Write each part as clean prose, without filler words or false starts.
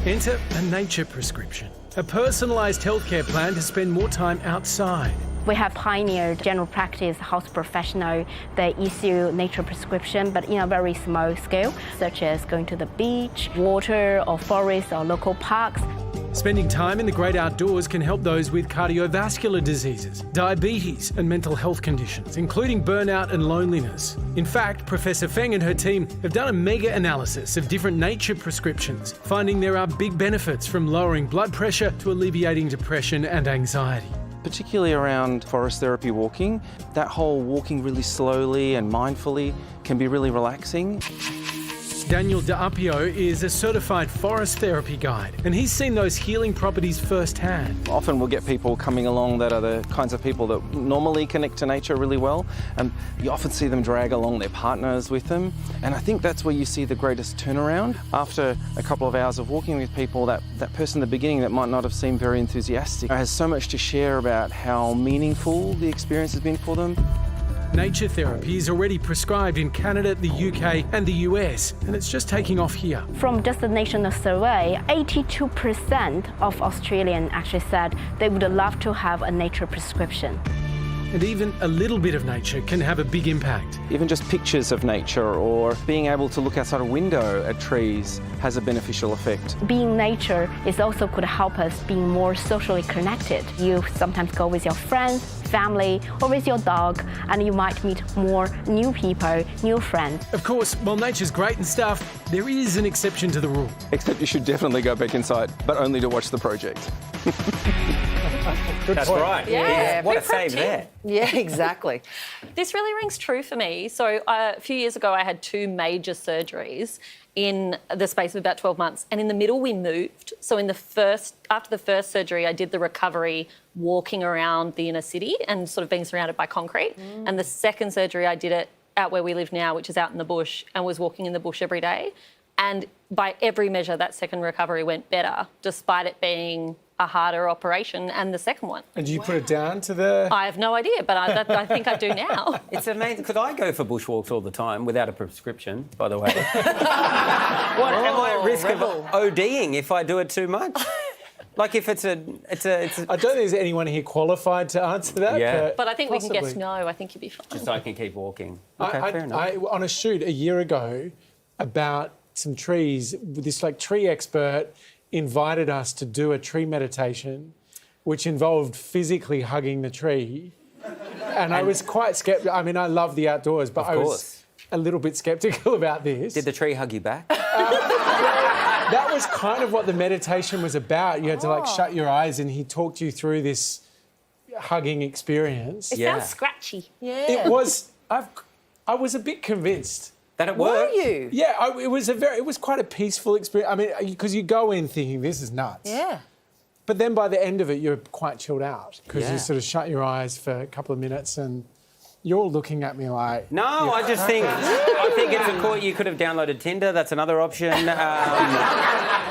Enter a nature prescription, a personalised healthcare plan to spend more time outside. We have pioneered general practice house professional. They issue nature prescription, but in a very small scale, such as going to the beach, water or forest or local parks. Spending time in the great outdoors can help those with cardiovascular diseases, diabetes and mental health conditions, including burnout and loneliness. In fact, Professor Feng and her team have done a mega-analysis of different nature prescriptions, finding there are big benefits from lowering blood pressure to alleviating depression and anxiety. Particularly around forest therapy walking, that whole walking really slowly and mindfully can be really relaxing. Daniel D'Appio is a certified forest therapy guide, and he's seen those healing properties firsthand. Often we'll get people coming along that are the kinds of people that normally connect to nature really well, and you often see them drag along their partners with them. And I think that's where you see the greatest turnaround. After a couple of hours of walking with people, that person in the beginning that might not have seemed very enthusiastic has so much to share about how meaningful the experience has been for them. Nature therapy is already prescribed in Canada, the UK and the US, and it's just taking off here. From just the national survey, 82% of Australians actually said they would love to have a nature prescription. And even a little bit of nature can have a big impact. Even just pictures of nature or being able to look outside a window at trees has a beneficial effect. Being nature is also could help us being more socially connected. You sometimes go with your friends, family, or with your dog, and you might meet more new people, new friends. Of course, while nature's great and stuff, there is an exception to the rule. Except you should definitely go back inside, but only to watch the project. That's right. Yeah. What a save there. Yeah, exactly. This really rings true for me. So a few years ago, I had 2 major surgeries in the space of about 12 months. And in the middle, we moved. So after the first surgery, I did the recovery walking around the inner city and sort of being surrounded by concrete. And the second surgery, I did it out where we live now, which is out in the bush, and was walking in the bush every day. And by every measure, that second recovery went better, despite it being a harder operation and the second one. And did you put it down to the... I have no idea, but I think I do now. It's amazing, because I go for bushwalks all the time without a prescription, by the way. Am I at risk of ODing if I do it too much? Like if it's a... I don't think there's anyone here qualified to answer that. Yeah. But I think possibly. we can guess no. I think you'll be fine. Just so I can keep walking. Okay, fair enough. On a shoot a year ago about some trees, this tree expert invited us to do a tree meditation, which involved physically hugging the tree. And I was quite sceptical. I mean, I love the outdoors, but I was a little bit sceptical about this. Did the tree hug you back? That was kind of what the meditation was about. You had to shut your eyes, and he talked you through this hugging experience. It sounds scratchy. Yeah. It was. I was a bit convinced. That it worked? Were you? Yeah, it was quite a peaceful experience. I mean, because you go in thinking this is nuts. Yeah. But then by the end of it, you're quite chilled out because Yeah. you sort of shut your eyes for a couple of minutes, and you're all looking at me like. No, I just think it's a cool. You could have downloaded Tinder. That's another option.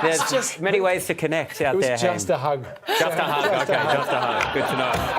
There's just many ways to connect out there. It was just a hug. Just a hug. Okay, just a hug. Good to know.